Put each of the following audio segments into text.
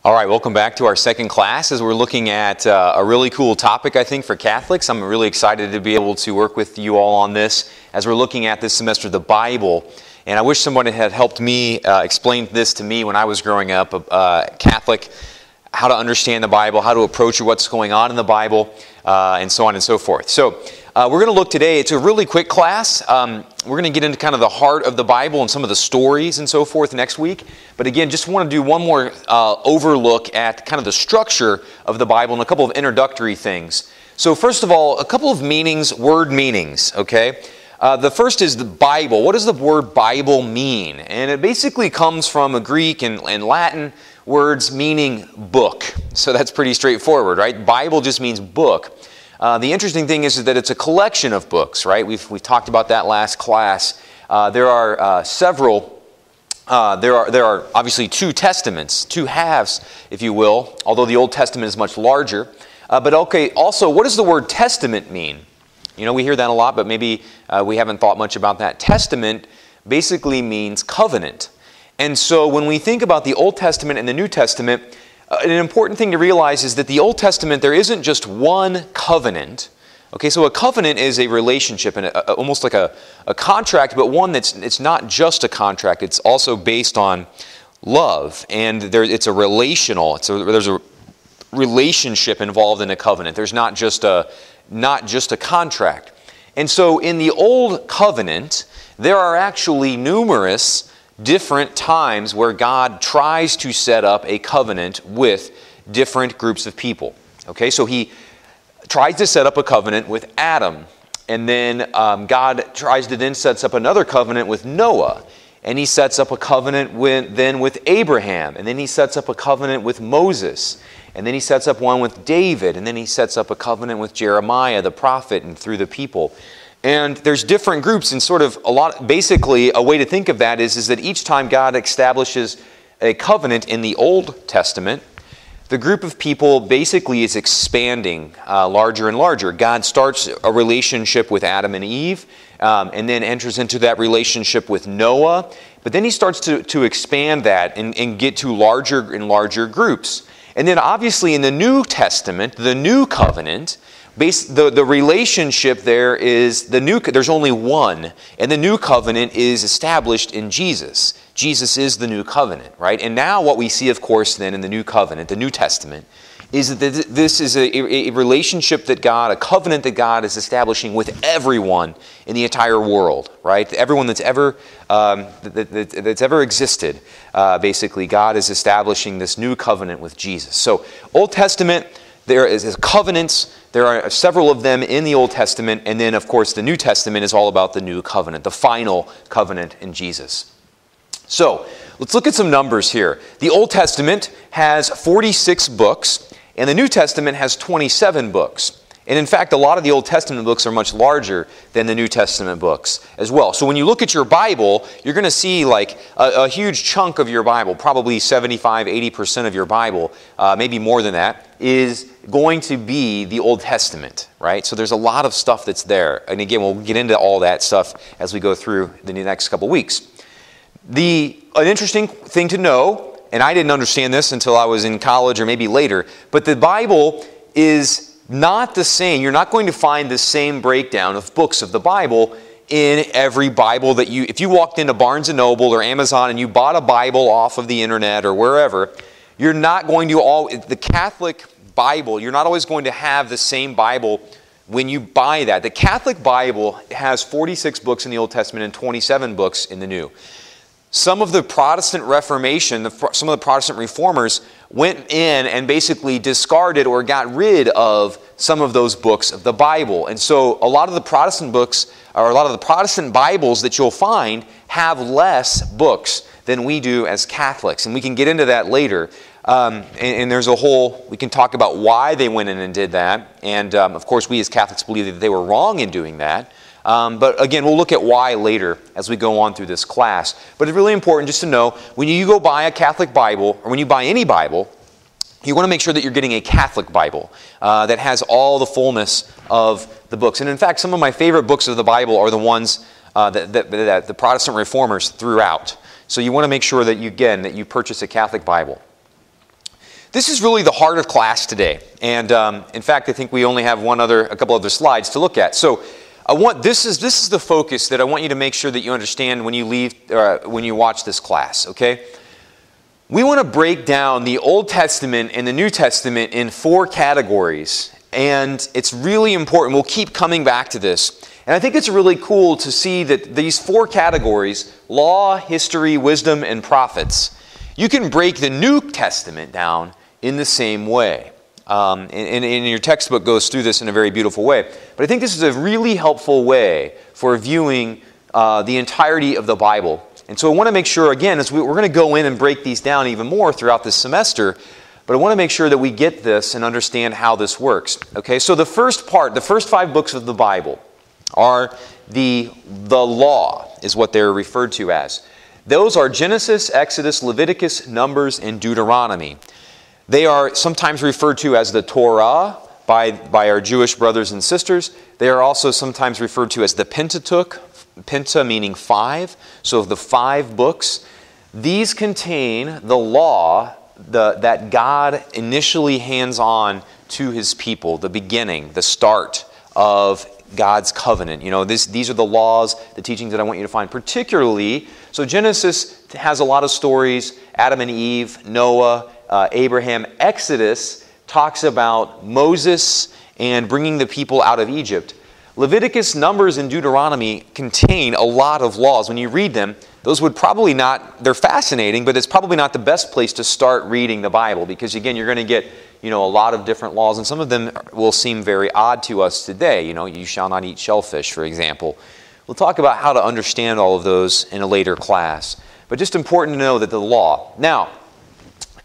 All right, welcome back to our second class as we're looking at a really cool topic, I think, for Catholics. I'm really excited to be able to work with you all on this as we're looking at this semester the Bible. And I wish someone had helped me explain this to me when I was growing up, Catholic, how to understand the Bible, how to approach what's going on in the Bible, and so on and so forth. So we're going to look today, it's a really quick class. We're going to get into kind of the heart of the Bible and some of the stories and so forth next week. But again, just want to do one more overlook at kind of the structure of the Bible and a couple of introductory things. So first of all, a couple of meanings, word meanings, okay? The first is the Bible. What does the word Bible mean? And it basically comes from a Greek and Latin words meaning book. So that's pretty straightforward, right? Bible just means book. The interesting thing is that it's a collection of books, right? We've talked about that last class. There are several. There are obviously two testaments, two halves, if you will. Although the Old Testament is much larger. But okay, also, what does the word testament mean? You know, we hear that a lot, but maybe we haven't thought much about that. Testament basically means covenant. And so when we think about the Old Testament and the New Testament, an important thing to realize is that the Old Testament, there isn't just one covenant. Okay, so a covenant is a relationship, and almost like a contract, but one it's not just a contract. It's also based on love, and it's a relational. There's a relationship involved in a covenant. There's not just a contract. And so in the Old Covenant, there are actually numerous different times where God tries to set up a covenant with different groups of people. Okay, so He tries to set up a covenant with Adam, and then God tries to then sets up another covenant with Noah, and He sets up a covenant with Abraham, and then He sets up a covenant with Moses, and then He sets up one with David, and then He sets up a covenant with Jeremiah, the prophet, and through the people. And there's different groups, and sort of basically a way to think of that is that each time God establishes a covenant in the Old Testament, the group of people basically is expanding larger and larger. God starts a relationship with Adam and Eve, and then enters into that relationship with Noah, but then He starts to expand that and get to larger and larger groups. And then obviously in the New Testament, the New Covenant, the relationship there is there's only one, and the new covenant is established in Jesus. Jesus is the new covenant, right? And now what we see, of course, then in the new covenant, the New Testament, is that this is a relationship a covenant that God is establishing with everyone in the entire world, right? Everyone that's ever existed, basically, God is establishing this new covenant with Jesus. So, Old Testament, there is covenants. There are several of them in the Old Testament, and then, of course, the New Testament is all about the new covenant, the final covenant in Jesus. So, let's look at some numbers here. The Old Testament has 46 books, and the New Testament has 27 books. And in fact, a lot of the Old Testament books are much larger than the New Testament books as well. So when you look at your Bible, you're going to see like a huge chunk of your Bible, probably 75-80% of your Bible, maybe more than that, is going to be the Old Testament, right? So there's a lot of stuff that's there. And again, we'll get into all that stuff as we go through the next couple weeks. An interesting thing to know, and I didn't understand this until I was in college or maybe later, but the Bible is not the same. You're not going to find the same breakdown of books of the Bible in every Bible that if you walked into Barnes & Noble or Amazon and you bought a Bible off of the internet or wherever, you're not going to the Catholic Bible, you're not always going to have the same Bible when you buy that. The Catholic Bible has 46 books in the Old Testament and 27 books in the New. Some of the Protestant Reformation, some of the Protestant reformers went in and basically discarded or got rid of some of those books of the Bible. And so a lot of the Protestant books, or a lot of the Protestant Bibles that you'll find, have less books than we do as Catholics. And we can get into that later. And there's we can talk about why they went in and did that. And of course, we as Catholics believe that they were wrong in doing that. But again, we'll look at why later as we go on through this class. But it's really important just to know, when you go buy a Catholic Bible, or when you buy any Bible, you want to make sure that you're getting a Catholic Bible that has all the fullness of the books. And in fact, some of my favorite books of the Bible are the ones that the Protestant reformers threw out. So you want to make sure that you purchase a Catholic Bible. This is really the heart of class today. And in fact, I think we only have a couple other slides to look at. So this is the focus that I want you to make sure that you understand when you watch this class, okay? We want to break down the Old Testament and the New Testament in 4 categories. And it's really important. We'll keep coming back to this. And I think it's really cool to see that these 4 categories, law, history, wisdom, and prophets, you can break the New Testament down in the same way. And your textbook goes through this in a very beautiful way. But I think this is a really helpful way for viewing the entirety of the Bible. And so I want to make sure, again, we're going to go in and break these down even more throughout this semester, but I want to make sure that we get this and understand how this works. Okay, so the first 5 books of the Bible are the law, is what they're referred to as. Those are Genesis, Exodus, Leviticus, Numbers, and Deuteronomy. They are sometimes referred to as the Torah by our Jewish brothers and sisters. They are also sometimes referred to as the Pentateuch, Penta meaning 5, so of the 5 books. These contain the law that God initially hands on to His people, the beginning, the start of God's covenant. You know, these are the laws, the teachings that I want you to find. Particularly, so Genesis has a lot of stories, Adam and Eve, Noah, Abraham. Exodus talks about Moses and bringing the people out of Egypt. Leviticus, Numbers, and Deuteronomy contain a lot of laws. When you read them, those would probably not, they're fascinating, but it's probably not the best place to start reading the Bible because, again, you're going to get, a lot of different laws, and some of them will seem very odd to us today. You shall not eat shellfish, for example. We'll talk about how to understand all of those in a later class. But just important to know that the law. Now,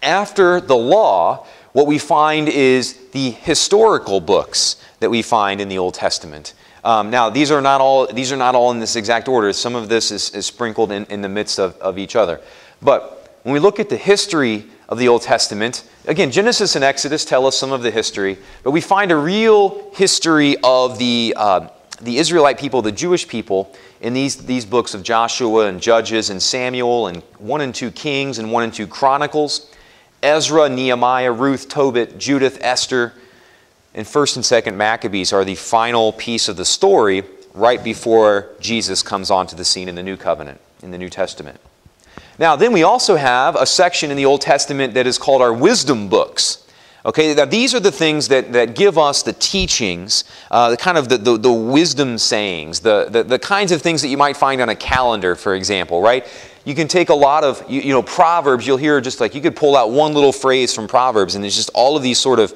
after the law, what we find is the historical books that we find in the Old Testament. Now, these are not all in this exact order. Some of this is sprinkled in the midst of each other. But when we look at the history of the Old Testament, again, Genesis and Exodus tell us some of the history, but we find a real history of the Israelite people, the Jewish people, in these books of Joshua and Judges and Samuel and 1 and 2 Kings and 1 and 2 Chronicles, Ezra, Nehemiah, Ruth, Tobit, Judith, Esther, and 1st and 2nd Maccabees are the final piece of the story right before Jesus comes onto the scene in the New Covenant, in the New Testament. Now, then we also have a section in the Old Testament that is called our wisdom books. Okay, now these are the things that give us the teachings, the wisdom sayings, the kinds of things that you might find on a calendar, for example, right? You can take a lot of, Proverbs, you'll hear just like, you could pull out one little phrase from Proverbs, and there's just all of these sort of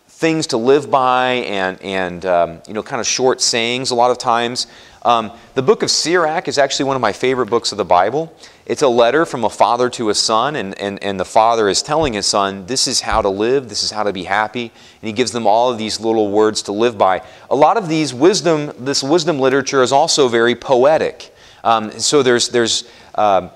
things to live by and kind of short sayings a lot of times. The book of Sirach is actually one of my favorite books of the Bible. It's a letter from a father to a son, and the father is telling his son, this is how to live, this is how to be happy, and he gives them all of these little words to live by. A lot of this wisdom literature is also very poetic. So there's again,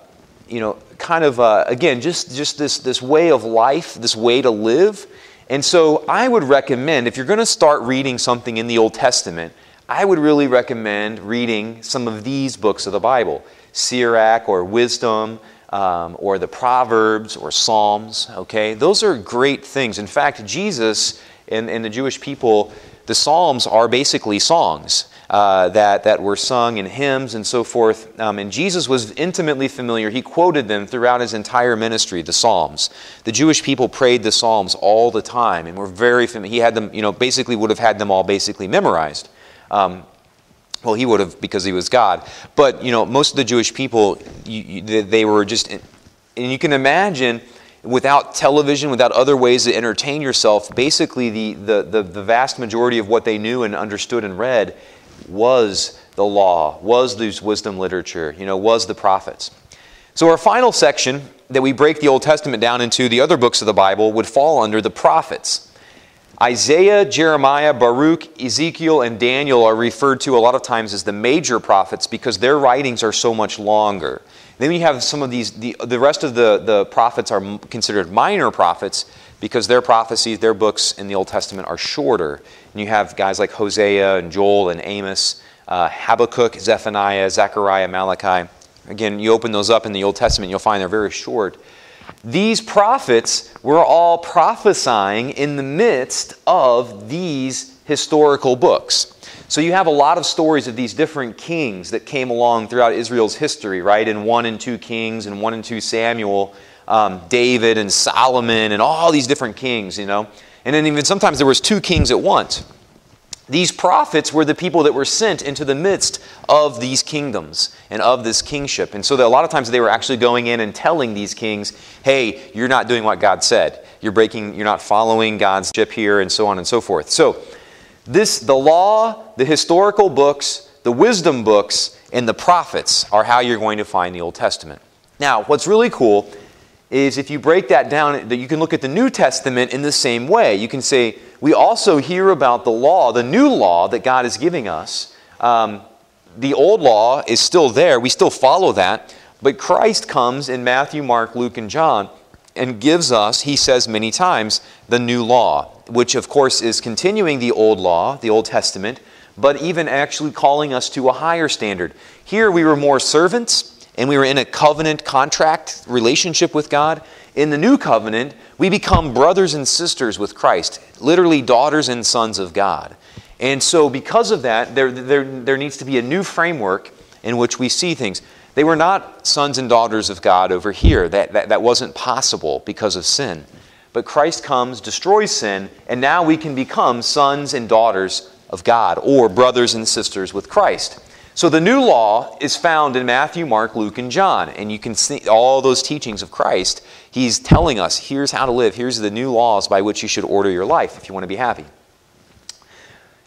just this way of life, this way to live. And so I would recommend, if you're going to start reading something in the Old Testament, I would really recommend reading some of these books of the Bible. Sirach or Wisdom or the Proverbs or Psalms. Okay, those are great things. In fact, Jesus and the Jewish people, the Psalms are basically songs that were sung in hymns and so forth. And Jesus was intimately familiar. He quoted them throughout his entire ministry, the Psalms. The Jewish people prayed the Psalms all the time and were very familiar. He had them, basically would have had them all basically memorized. Well, he would have because he was God. But, most of the Jewish people, they were just... And you can imagine, without television, without other ways to entertain yourself, basically the vast majority of what they knew and understood and read was the law, was this wisdom literature, was the prophets. So our final section that we break the Old Testament down into, the other books of the Bible, would fall under the prophets. Isaiah, Jeremiah, Baruch, Ezekiel, and Daniel are referred to a lot of times as the major prophets because their writings are so much longer. Then we have some of these, the rest of the prophets are considered minor prophets because their prophecies, their books in the Old Testament are shorter. And you have guys like Hosea and Joel and Amos, Habakkuk, Zephaniah, Zechariah, Malachi. Again, you open those up in the Old Testament, you'll find they're very short. These prophets were all prophesying in the midst of these historical books. So you have a lot of stories of these different kings that came along throughout Israel's history, right? In 1 and 2 Kings and 1 and 2 Samuel, David and Solomon and all these different kings, you know. And then even sometimes there was 2 kings at once. These prophets were the people that were sent into the midst of these kingdoms and of this kingship. And so that a lot of times they were actually going in and telling these kings, hey, you're not doing what God said. You're not following God's ship here, and so on and so forth. So the law, the historical books, the wisdom books, and the prophets are how you're going to find the Old Testament. Now, what's really cool is if you break that down, that you can look at the New Testament in the same way. You can say, we also hear about the law, the new law that God is giving us. The old law is still there. We still follow that. But Christ comes in Matthew, Mark, Luke, and John and gives us, he says many times, the new law, which of course is continuing the old law, the Old Testament, but even actually calling us to a higher standard. Here we were more servants, and we were in a covenant contract relationship with God. In the new covenant, we become brothers and sisters with Christ, literally daughters and sons of God. And so because of that, there needs to be a new framework in which we see things. They were not sons and daughters of God over here. That wasn't possible because of sin. But Christ comes, destroys sin, and now we can become sons and daughters of God, or brothers and sisters with Christ. So the new law is found in Matthew, Mark, Luke, and John. And you can see all those teachings of Christ. He's telling us, here's how to live. Here's the new laws by which you should order your life if you want to be happy.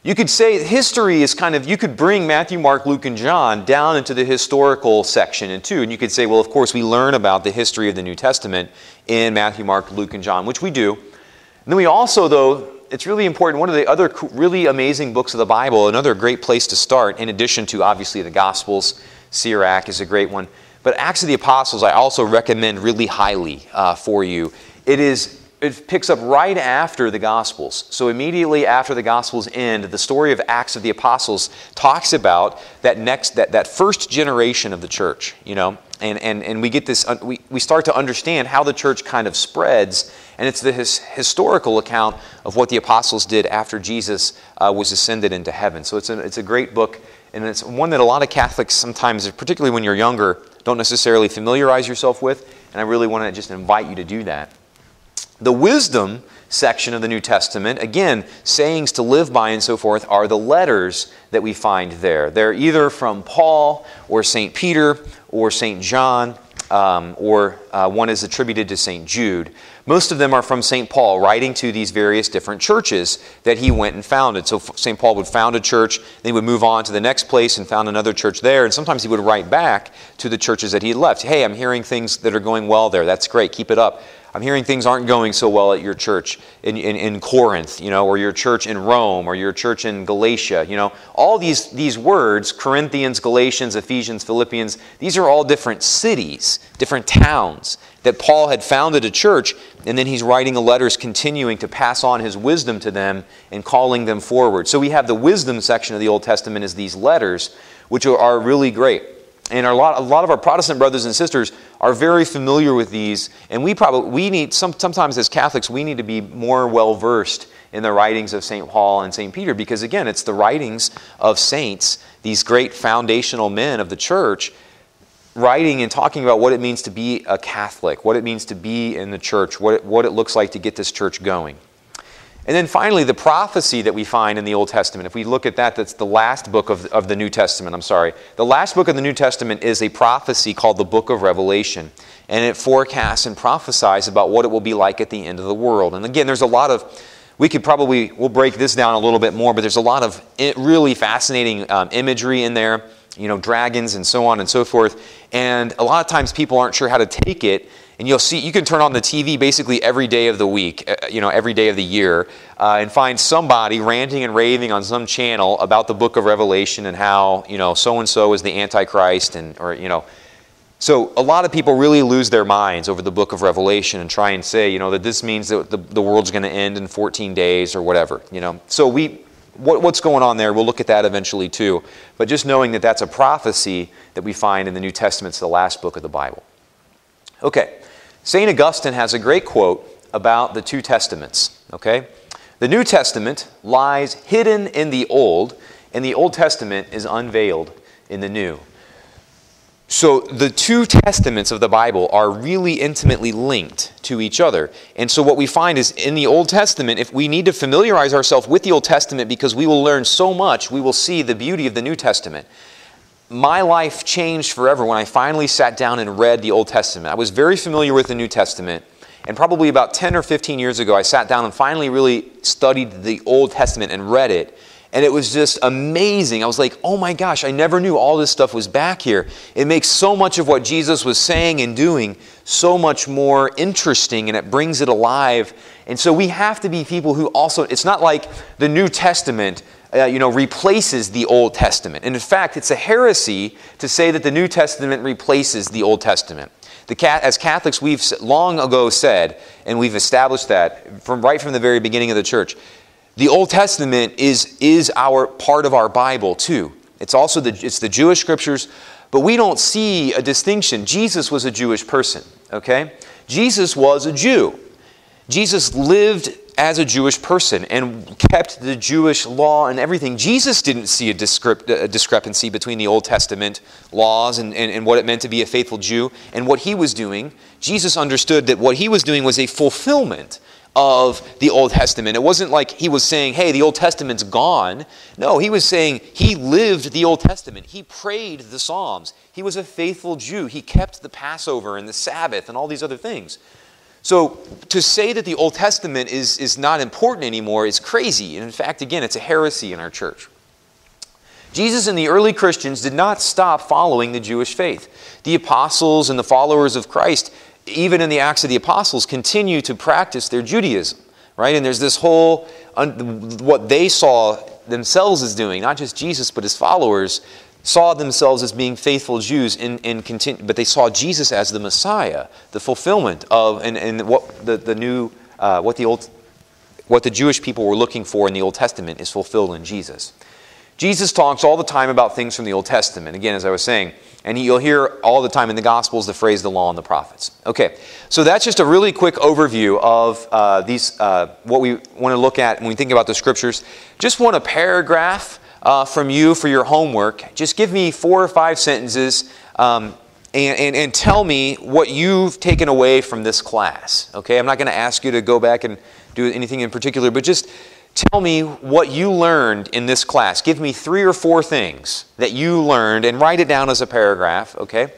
You could say history is kind of, you could bring Matthew, Mark, Luke, and John down into the historical section too. And you could say, well, of course, we learn about the history of the New Testament in Matthew, Mark, Luke, and John, which we do. And then we also, though, it's really important, one of the other really amazing books of the Bible, another great place to start, in addition to obviously the Gospels, Sirach is a great one, but Acts of the Apostles I also recommend really highly for you. It picks up right after the Gospels. So immediately after the Gospels end, the story of Acts of the Apostles talks about that first generation of the church, you know, and we get this, we start to understand how the church kind of spreads, and it's the historical account of what the apostles did after Jesus was ascended into heaven. So it's a great book, and it's one that a lot of Catholics sometimes, particularly when you're younger, don't necessarily familiarize yourself with, and I really want to just invite you to do that. The wisdom section of the New Testament, again, sayings to live by and so forth, are the letters that we find there. They're either from Paul or St. Peter or St. John, or one is attributed to St. Jude. Most of them are from St. Paul, writing to these various different churches that he went and founded. So St. Paul would found a church, then he would move on to the next place and found another church there, and sometimes he would write back to the churches that he had left. Hey, I'm hearing things that are going well there. That's great. Keep it up. I'm hearing things aren't going so well at your church in Corinth, you know, or your church in Rome, or your church in Galatia, you know. All these words, Corinthians, Galatians, Ephesians, Philippians, these are all different cities, different towns that Paul had founded a church, and then he's writing the letters continuing to pass on his wisdom to them and calling them forward. So we have the wisdom section of the Old Testament as these letters, which are really great. And a lot of our Protestant brothers and sisters are very familiar with these, and we need sometimes as Catholics we need to be more well versed in the writings of St. Paul and St. Peter, because again, it's the writings of saints, these great foundational men of the church, writing and talking about what it means to be a Catholic, what it means to be in the church, what it looks like to get this church going. And then finally, the prophecy that we find in the Old Testament. If we look at that, that's the last book of the New Testament. I'm sorry. The last book of the New Testament is a prophecy called the Book of Revelation. And it forecasts and prophesies about what it will be like at the end of the world. And again, there's a lot of, we'll break this down a little bit more, but there's a lot of really fascinating imagery in there, you know, dragons and so on and so forth. And a lot of times people aren't sure how to take it. And you'll see, you can turn on the TV basically every day of the week, you know, every day of the year, and find somebody ranting and raving on some channel about the book of Revelation and how, you know, so-and-so is the Antichrist, or, you know. So a lot of people really lose their minds over the book of Revelation and try and say, you know, that this means that the world's going to end in 14 days or whatever, you know. So what's going on there, we'll look at that eventually too. But just knowing that that's a prophecy that we find in the New Testament, it's the last book of the Bible. Okay. St. Augustine has a great quote about the two testaments, okay? The New Testament lies hidden in the Old, and the Old Testament is unveiled in the New. So the two testaments of the Bible are really intimately linked to each other. And so what we find is in the Old Testament, if we need to familiarize ourselves with the Old Testament because we will learn so much, we will see the beauty of the New Testament. My life changed forever when I finally sat down and read the Old Testament. I was very familiar with the New Testament, and probably about 10 or 15 years ago, I sat down and finally really studied the Old Testament and read it. And it was just amazing. I was like, oh my gosh, I never knew all this stuff was back here. It makes so much of what Jesus was saying and doing so much more interesting, and it brings it alive. And so we have to be people who also, it's not like the New Testament replaces the Old Testament. And in fact, it's a heresy to say that the New Testament replaces the Old Testament. As Catholics, we've long ago said, and we've established that right from the very beginning of the church, the Old Testament is our part of our Bible too. It's also it's the Jewish scriptures, but we don't see a distinction. Jesus was a Jewish person, okay? Jesus was a Jew. Jesus lived as a Jewish person and kept the Jewish law and everything. Jesus didn't see a discrepancy between the Old Testament laws and what it meant to be a faithful Jew and what he was doing. Jesus understood that what he was doing was a fulfillment of the Old Testament. It wasn't like he was saying, hey, the Old Testament's gone. No, he was saying he lived the Old Testament. He prayed the Psalms. He was a faithful Jew. He kept the Passover and the Sabbath and all these other things. So to say that the Old Testament is not important anymore is crazy. And in fact, again, it's a heresy in our church. Jesus and the early Christians did not stop following the Jewish faith. The apostles and the followers of Christ, even in the Acts of the Apostles, continue to practice their Judaism, right? And there's this whole, what they saw themselves as doing, not just Jesus, but his followers, saw themselves as being faithful Jews, but they saw Jesus as the Messiah, the fulfillment of, and what what the Jewish people were looking for in the Old Testament is fulfilled in Jesus. Jesus talks all the time about things from the Old Testament, again, as I was saying, and you'll hear all the time in the Gospels the phrase, the law and the prophets. Okay, so that's just a really quick overview of what we want to look at when we think about the Scriptures. Just want a paragraph from you for your homework. Just give me 4 or 5 sentences and tell me what you've taken away from this class. Okay, I'm not going to ask you to go back and do anything in particular, but just tell me what you learned in this class. Give me 3 or 4 things that you learned and write it down as a paragraph, okay?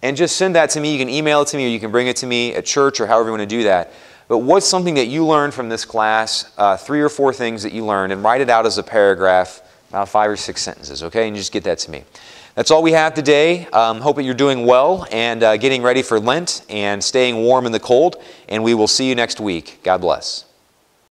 And just send that to me. You can email it to me or you can bring it to me at church or however you want to do that. But what's something that you learned from this class, 3 or 4 things that you learned, and write it out as a paragraph, about 5 or 6 sentences, okay? And just get that to me. That's all we have today. Hope that you're doing well and getting ready for Lent and staying warm in the cold. And we will see you next week. God bless.